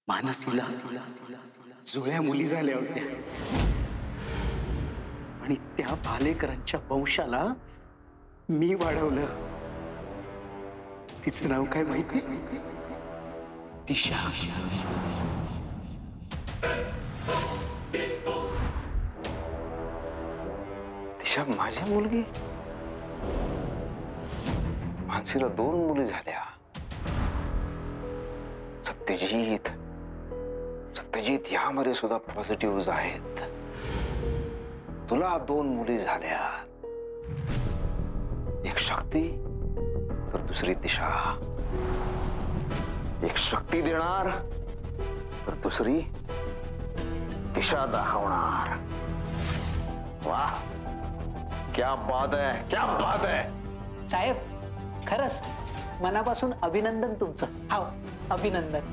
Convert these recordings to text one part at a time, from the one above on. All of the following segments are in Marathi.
मानसीला जुळ्या मुली झाल्या होत्या आणि त्या भालेकरांच्या वंशाला मी वाढवलं. तिचं नाव काय माहिती? दिशा. दिशा माझी मुलगी? मानसीला 2 मुली झाल्या. सत्यजित सत्यजित यामध्ये सुद्धा पॉझिटिव्ह आहेत. तुला 2 मुली झाल्या, एक शक्ती तर दुसरी दिशा. एक शक्ती देणार तर दुसरी दिशा दाखवणार. वाह, क्या बात है, क्या बात है. साहेब, खरंच मनापासून अभिनंदन तुमचं. हाव, अभिनंदन.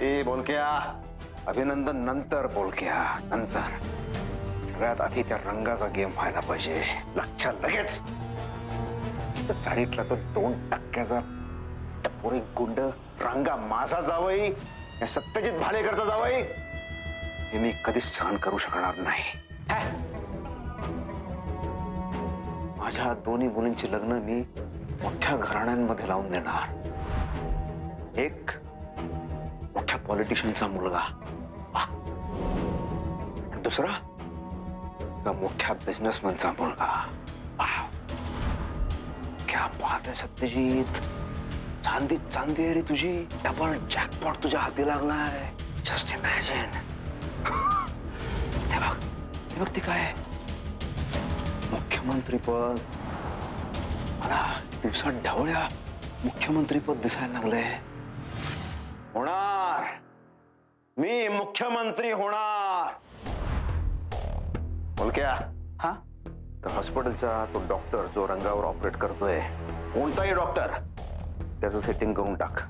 ए बोलक्या, अभिनंदन नंतर बोलक्या, नंतर. सगळ्यात आधी त्या रंगाचा गेम व्हायला पाहिजे. लक्षात लगेच. साडीतला तर 2% टपोरी गुंड रंगा माझा जावई, या सत्यजित भालेकरचा जावई, हे मी कधीच सहन करू शकणार नाही. माझ्या दोन्ही मुलींची लग्न मी मोठ्या घराण्यांमध्ये लावून देणार. एक मोठ्या पॉलिटिशियनचा मुलगा, दुसरा एका मोठ्या बिझनेसमॅनचा मुलगा. क्या बात है सत्यजित, चांदी चांदी आहे रे तुझी. डबल जॅकपॉट तुझ्या हाती लागलाय. Just imagine. ते बघ ते काय, मुख्यमंत्रीपद. मला दिवसात ढवळ्या मुख्यमंत्रीपद दिसायला लागले. होणार, मी मुख्यमंत्री होणार. बोल क्या? हा, तर हॉस्पिटलचा तो डॉक्टर जो रंगावर ऑपरेट करतोय, कोणताही डॉक्टर, त्याचं सेटिंग करून टाक.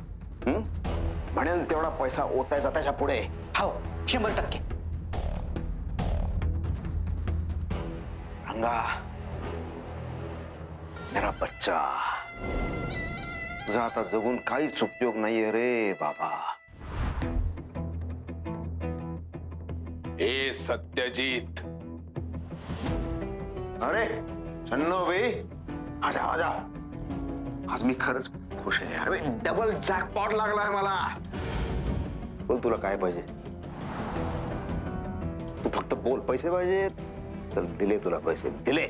म्हणेल तेवढा पैसा ओतायचा त्याच्या पुढे. हो, 100%. रंगा मेरा बच्चा, तुझा आता जगून काहीच उपयोग नाहीये रे बाबा. हे सत्यजित. अरे छन्नो भाई, आजा आजा. आज मी खरंच खुश आहे. अरे डबल जॅकपॉट लागलाय मला. बोल तुला काय पाहिजे? तू फक्त बोल. पैसे पाहिजेत? चल दिले तुला पैसे, दिले.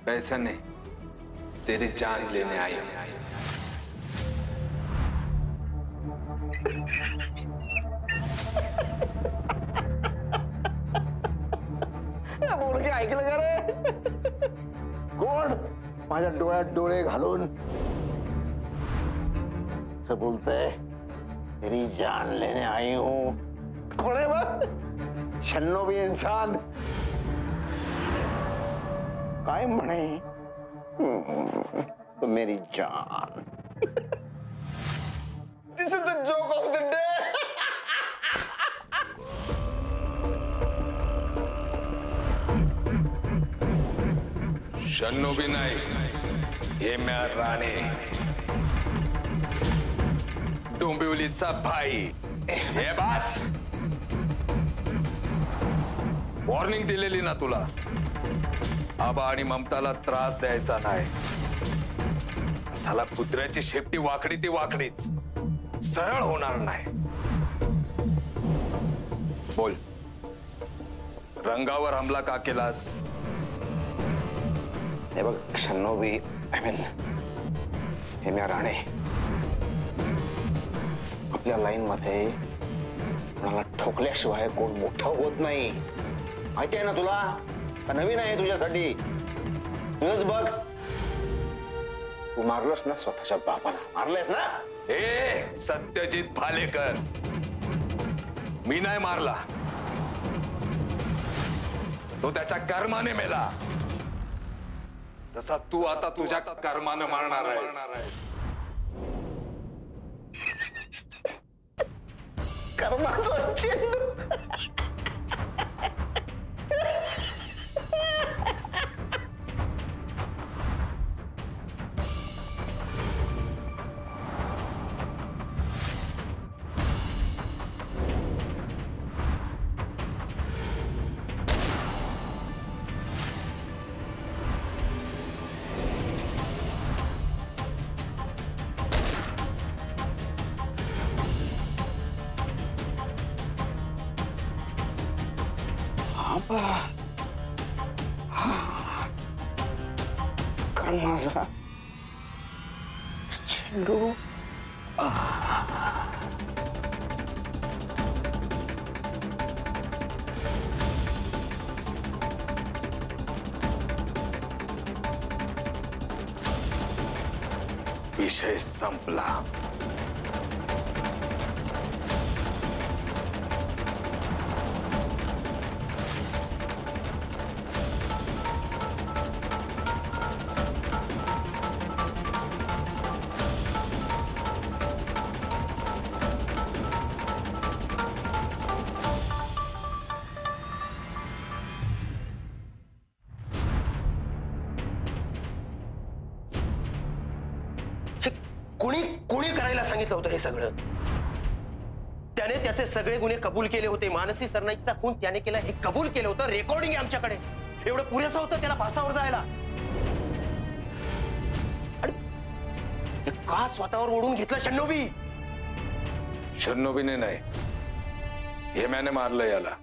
पैसा नहीं, तेरी जान लेने आई. बोल के ऐकलं का रे? कोण माझ्या डोळ्यात डोळे घालून असं बोलतंय? तेरी जान लेने आई हूं. कोण आहे बघ? शन्नो भी इंसान. काय म्हणे? तो मेरी जान. This is the joke of the day. शन्नो भी नाही, हे म्या राणे, डोंबिवलीचा भाई. हे बास, वॉर्निंग दिलेली ना तुला. आबा आणि ममताला त्रास द्यायचा नाही. साला कुत्र्याची शेपटी वाकडी ती वाकडीच, सरळ होणार नाही. बोल, रंगावर हमला का केलास? हे बघ शन्नो भी, आय मीन हे म्या राणे, आपल्या लाईन मध्ये कोणाला ठोकल्याशिवाय कोण मोठं होत नाही. माहिती आहे ना तुला? का नवीन आहे तुझ्यासाठी? तुझंच बघ. तू मारलंस ना स्वतःच्या बापाला, मारलेस ना? ए सत्यजित भालेकर, मी नाही मारला. तो त्याच्या कर्माने मेला, जसा तू आता तुझ्या कर्माने मारणार आहेस. कर्माचा चेंडू. कर माझा चेंडू. विषय संपला. कोणी कोणी करायला सांगितलं होतं हे सगळं? त्याने त्याचे सगळे गुन्हे कबूल केले होते. मानसी सरनाईकचा खून त्याने केला हे कबूल केलं होतं. रेकॉर्डिंग आहे आमच्याकडे. एवढं पुरेसं होतं त्याला फासावर जायला. आणि ते का स्वतःवर ओढून घेतलं शन्नोबी? शन्नोबीने नाही, हे मैंने मारलं याला.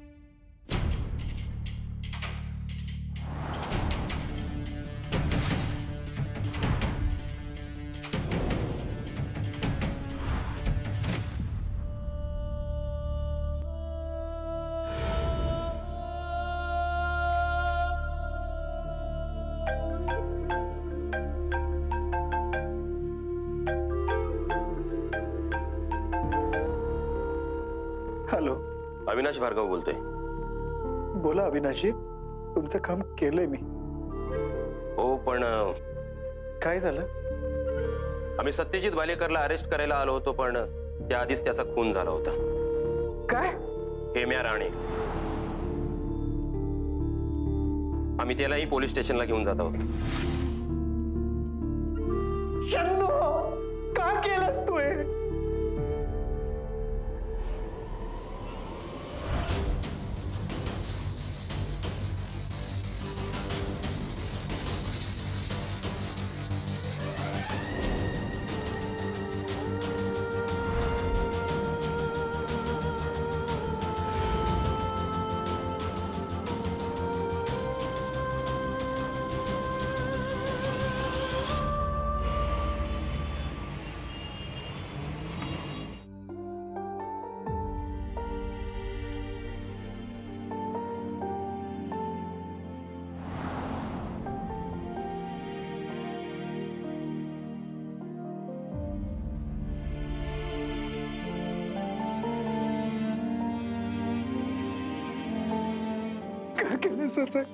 हॅलो, अविनाश भार्गव बोलतोय. बोला अविनाशजी. तुमचं काम केलंय मी. हो, पण काय झालं? आम्ही सत्यजित वालेकरला अरेस्ट करायला आलो होतो, पण त्याआधीच त्याचा खून झाला होता. काय? हेम्या राणे. आम्ही त्यालाही पोलीस स्टेशनला घेऊन जात आहोत. शन्नो, का केलंस तू हे?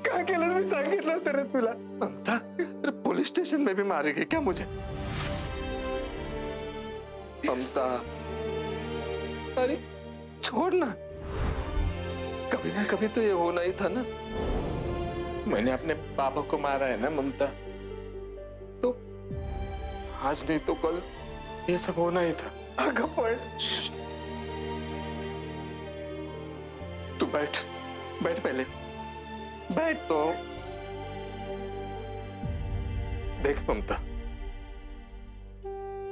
का केलंस? मी सांगितलं होतं रे तुला. ममता, अरे पुलिस स्टेशन में भी मारेगी क्या मुझे? ममता, अरे छोड़ ना. कभी ना कभी तो ये होना ही था ना. मैंने अपने पापा को मारा है ना ममता, तो आज नहीं तो कल ये सब होना ही था. अगं पण तू बैठ, बैठ पहले बैठ. तो देख ममता,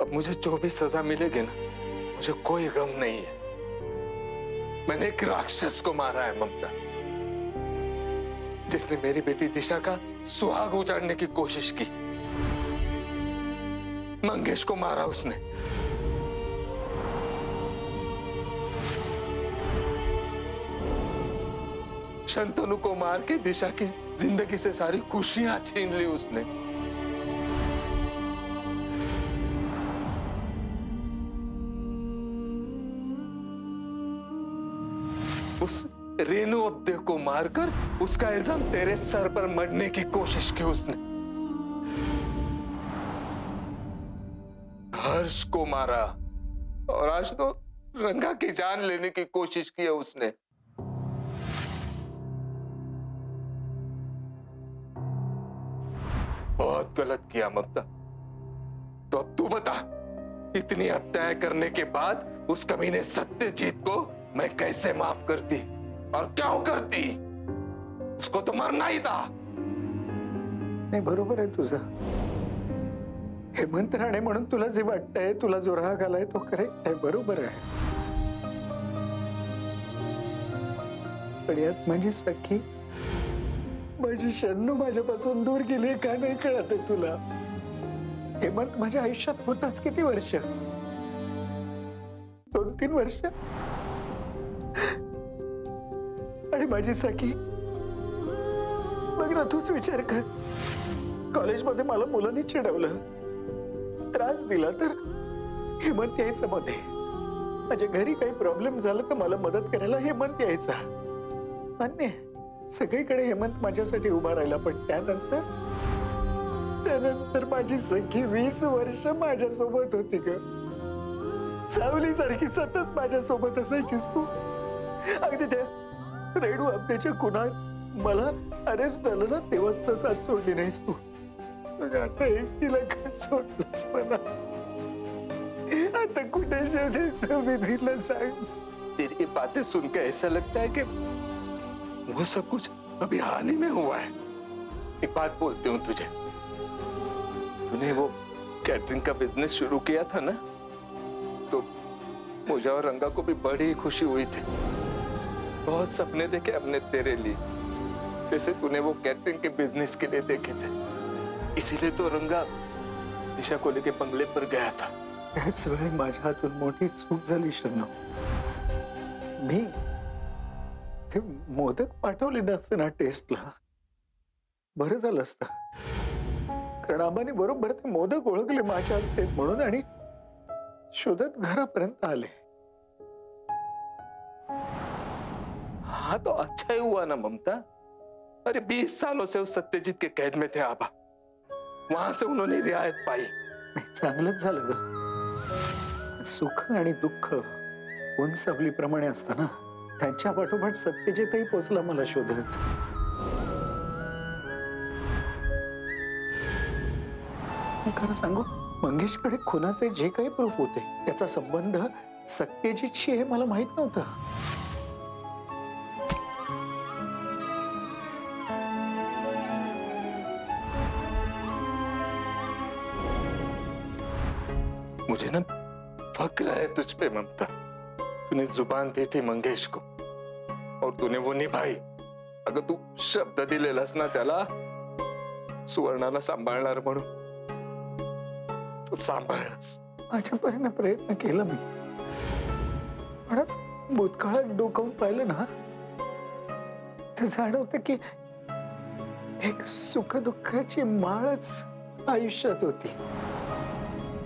अब मुझे जो भी सजा मिलेगी ना, मुझे कोई गम नहीं है. मैंने एक राक्षस को मारा है ममता, जिसने मेरी बेटी दिशा का सुहाग उजाड़ने की कोशिश की. मंगेश को मारा उसने. शंतनु को मार के दिशा की जिंदगी से सारी खुशियां छीन ली उसने. उस रेणु अब्दे को मारकर उसका इल्जाम तेरे सर पर मरने की कोशिश की उसने. हर्ष को मारा और आज तो रंगा की जान लेने की कोशिश की है उसने. बहुत गलत किया ममता. तो अब तू बता, इतनी हत्याएं करने के बाद उस कमीने सत्यजीत को मैं कैसे माफ करती और क्यों करती? उसको तो मरना ही था. नाही, बरोबर आहे तुझं. हेमंत राणे म्हणून तुला जे वाटतंय, तुला जो राग आलाय तो करेक्ट आहे, बरोबर आहे. पण यात माझी सखी माझी शन्नू माझ्यापासून दूर गेली का नाही कळत तुला? हेमंत माझ्या आयुष्यात होताच किती वर्ष? 2-3 वर्ष. आणि माझी सखी, बघ ना, तूच विचार कर. कॉलेजमध्ये मला मुलांनी चिडवलं, त्रास दिला तर हेमंत यायचं मध्ये. माझ्या घरी काही प्रॉब्लेम झाला तर मला मदत करायला हेमंत यायचा. मान्य आहे, सगळीकडे हेमंत माझ्यासाठी उभा राहिला. पण त्यानंतर माझी सखी 20 वर्ष माझ्यासोबत होती ग. सावली सारखी सतत माझ्यासोबत असायचीस तू. अगदी त्या रेणू आपल्याच्या खुनात मला अरेस्ट झालं ना, तेव्हाच तर साथ सोडली नाहीस तू. आता एकटीला का सोडलंस मला? आता कुठे शोधायचं विधीला सांग. तेरी बातें सुन के ऐसा लगता है कि वो सब कुछ अभी हाल ही में हुआ है. एक बात बोलती हूँ तुझे, तूने वो कैटरिंग का बिजनेस शुरू किया था ना, तो मुझे और रंगा को भी बड़ी खुशी हुई थी. बहुत सपने देखे हमने तेरे लिए, जैसे तूने वो कैटरिंग के बिजनेस के लिए देखे थे. इसीलिए तो रंगा दिशा को लेके बंगले पर गया था. त्याच वेळी माझ्या हातून मोठी चूक झाली शन्नू. मी ते मोदक पाठवले नसते ना टेस्टला, बरं झालं असतं. कारण आबाने बरोबर ते मोदक ओळखले माझ्या हातचे म्हणून आणि शोधत घरापर्यंत आले. हाँ तो अच्छा ही हुआ ना ममता. अरे 20 सालों से उस सत्यजीत के कैद में थे आबा, वहां से उन्होंने रियायत पाई. चांगलंच झालं ग. सुख आणि दुःख ऊन सावलीप्रमाणे असतं ना, त्यांच्या पाठोपाठ सत्यजितही पोचला मला शोधत. मी खरं सांगू, मंगेशकडे खुनाचे जे काही प्रूफ होते त्याचा संबंध सत्यजितशी हे मला माहित नव्हतं. मुझे ना फक्र है तुझ पे ममता. तूने जुबान दी थी मंगेश को और तूने वो निभाई. अगं तू शब्द दिलेलास ना त्याला, सुवर्णाला सांभाळणार म्हणून, तो सांभाळलास. माझ्या परीने प्रयत्न केला मी, म्हणच भूतकाळात डोकावून पाहिलं ना, तर जाणवतं की एक सुखदुःखाची माळच आयुष्यात होती.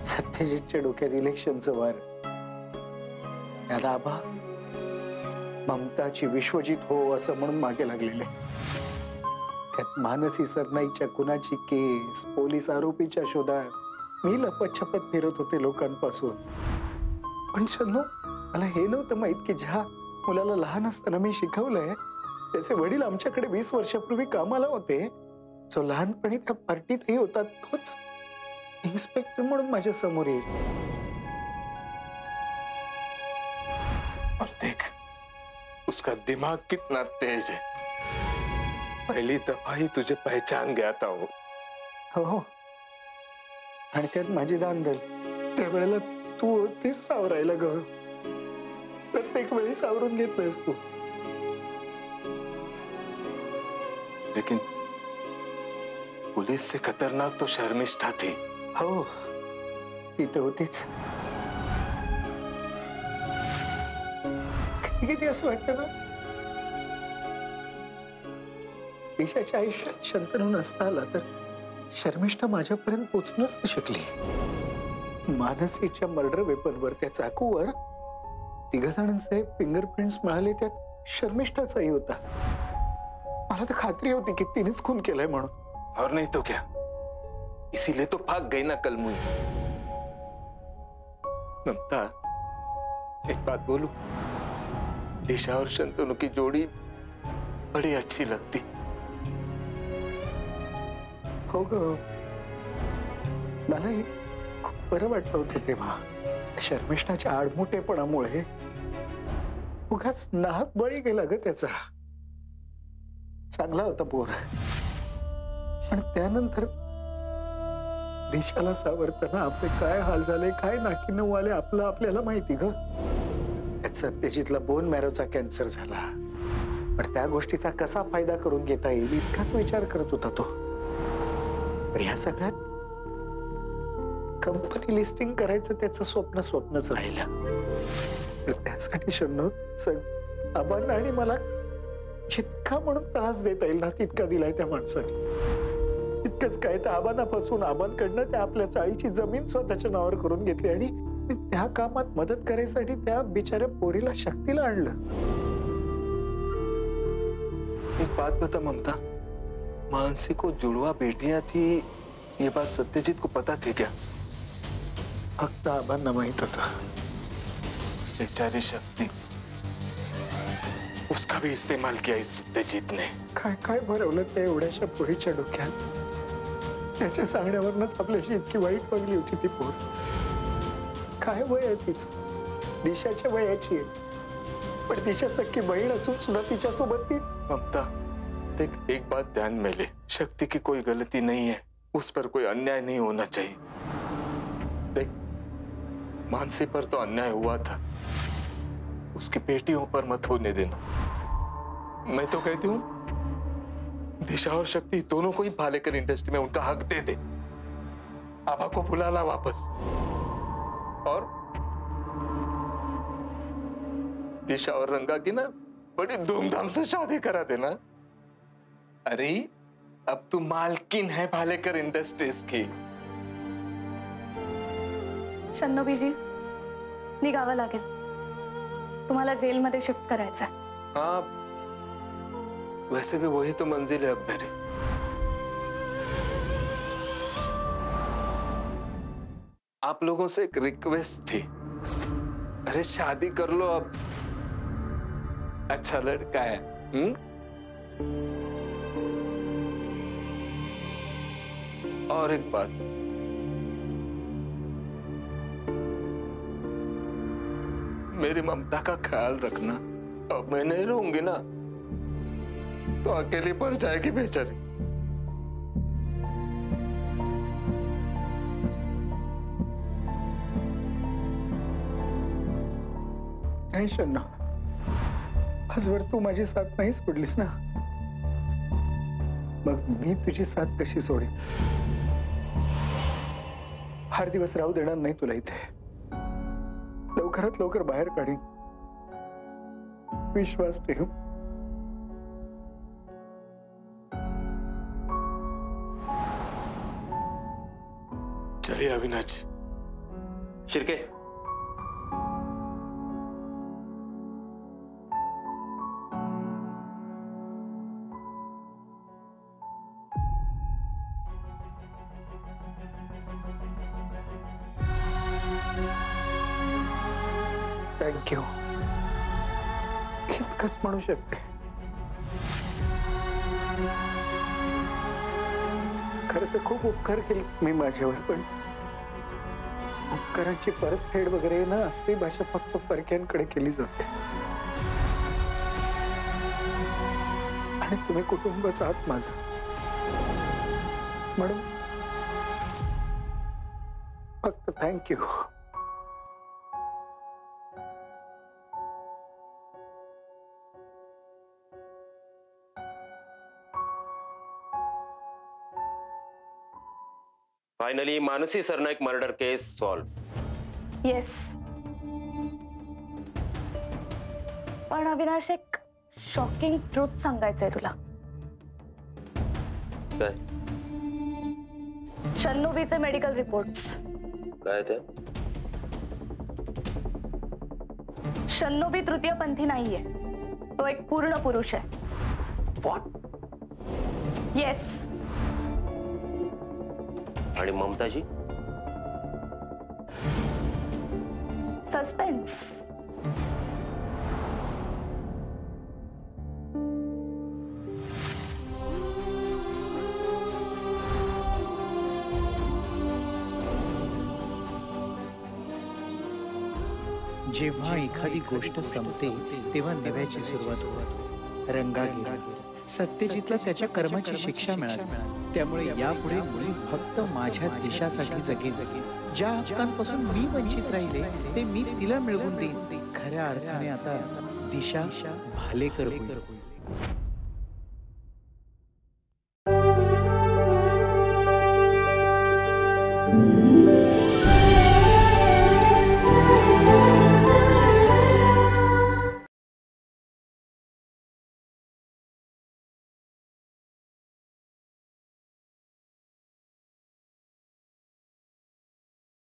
सत्यजितच्या डोक्यात इलेक्शनचं वार. याला आबा ममताची विश्वजित हो असं म्हणून मागे लागलेले. त्यात मानसी सरनाईकच्या खुनाची केस, पोलीस आरोपीच्या शोधात मी लपतछपत फिरत होते लोकांपासून. पण शन्नू, मला हे नव्हतं माहित की ज्या मुलाला लहान असताना मी शिकवलंय त्याचे वडील आमच्याकडे 20 वर्षापूर्वी कामाला होते, जो लहानपणी त्या पार्टीतही होता, तोच इंस्पेक्टर म्हणून माझ्या समोर येईल. और देख उसका दिमाग कितना तेज है. पहली दफा ही तुझे पहचान गया था वो. हो, आणि त्यात माझी धांदल. त्यावेळेला तू होतीस सावरायला ग. प्रत्येक वेळी सावरून घेतलंस तू. लेकिन पुलिस से खतरनाक तो शर्मिष्ठा थी. हो, ती तर होतीच. किती असं वाटतं ना, देशाच्या आयुष्यात शंतनू नसता आला तर शर्मिष्ठा माझ्यापर्यंत पोहोचूनच ती शकली. मानसीच्या मर्डर वेपनवर, त्या चाकूवर 3 जणांचे फिंगरप्रिंट्स मिळाले, त्यात शर्मिष्ठाचाही होता. मला तर खात्री होती की तिनेच खून केलाय म्हणून. और नहीं तो क्या, इसीलिए तो भाग गई ना कल मुई. ममता, एक बात बोलूं, दिशा और शंतनु की जोड़ी बड़ी अच्छी लगती. हो ग, मलाही खूप बरं वाटलं होतं तेव्हा. शर्मिष्ठाच्या आडमुठेपणामुळे उगाच नाहक बळी गेला ग त्याचा. चांगला होता पोर, पण त्यानंतर दिशाला सावरताना आपले काय हाल झाले, काय नाकी नऊ आले, आपलं आपल्याला माहिती ग. त्यात सत्यजितला बोन मॅरोचा कॅन्सर झाला. पण त्या गोष्टीचा कसा फायदा करून घेता येईल इतकाच विचार करत होता तो. पण ह्या सगळ्यात कंपनी लिस्टिंग करायचं त्याचं स्वप्नच राहिलं. तर त्यासाठी शन्नू आबांना आणि मला जितका म्हणून त्रास देता येईल ना तितका दिलाय त्या माणसाने. इतकंच काय तर आबांना फसून आबांकडनं त्या आपल्या चाळीची जमीन स्वतःच्या नावावर करून घेतली आणि त्या कामात मदत करायसाठी त्या बिचाऱ्या पोरीला शक्तीला आणलं. एक बात बता ममता, मानसी को जुड़वा बेटियां थी, ये बात सत्यजीत को पता थी क्या? फक्त आबांना माहित होता. बेचारी शक्ति, उसका भी इस्तेमाल किया इस सत्यजीत ने. काय काय भरवलं त्या एवढ्याशा पोरीच्या डोक्यात. त्याच्या सांगण्यावरनच आपल्याशी इतकी वाईट वागली होती ती पोर. काय वय आहे तिचं? दिशाच्या वयाची आहे. पण दिशा सख्खी बहीण असून सुद्धा तिच्यासोबत ती. ममता, देख एक बात ध्यान में ले, शक्ति की कोई गलती नहीं है, उस पर कोई अन्याय नहीं होना चाहिए. देख मानसी पर तो अन्याय हुआ था, उसकी बेटियों पर मत होने देना. मैं तो कहती हूँ दिशा और शक्ति दोनों को ही भालेकर इंडस्ट्री में उनका हक दे दे. आभा को बुला ला वापस और दिशा और रंगा की ना बड़ी धूमधाम से शादी करा देना. अरे अब तू मालकिन है भालेकर इंडस्ट्रीज की. शन्नूबीजी, निघावं लागेल. तुम्हाला जेलमध्ये शिफ्ट करायचं. हाँ, वैसे भी वही तो मंजिल है अब मेरी. आप लोगों से एक रिक्वेस्ट थी. अरे शादी कर लो अब, अच्छा लड़का है. और एक बात, मेरी ममता का ख्याल रखना. अब मैं नहीं रहूंगी ना तो अकेली पड़ जाएगी बेचारी. नाही शन्नू, आजवर तू माझी साथ नाही सोडलीस ना, मग मी तुझी साथ कशी सोडेन? फार दिवस राहू देणार नाही तुला इथे. लवकरात लवकर बाहेर काढीन, विश्वास ठेव. चलिए अविनाश. शिर्के, थँक्यू. इतकंच म्हणू शकते. खरं तर खूप उपकार केले मी माझ्यावर, पण उपकारांची परतफेड वगैरे ना असली भाषा फक्त परक्यांकडे केली जाते. आणि तुम्ही कुटुंबच आहात माझं, म्हणून फक्त thank you. Finally Mansi Sarnaik murder case solve. Yes. पण अविनाश, एक शॉकिंग ट्रूथ सांगायचंय तुला. काय? शन्नूबीचे मेडिकल रिपोर्ट्स. काय ते? शन्नूबी तृतीयपंथी नाहीये, तो एक पूर्ण पुरुष आहे. व्हॉट? येस. आणि ममताजी? सस्पेन्स. जेव्हा एखादी गोष्ट संपते तेव्हा नव्याची सुरुवात होते. रंगा गेला, सत्यजितला त्याच्या कर्माची शिक्षा मिळाली. त्यामुळे यापुढे मी फक्त माझ्या दिशासाठी जगेन. ज्या हक्कांपासून मी वंचित राहिले ते मी तिला मिळवून देईन. खऱ्या अर्थाने आता दिशा भालेकर होईल.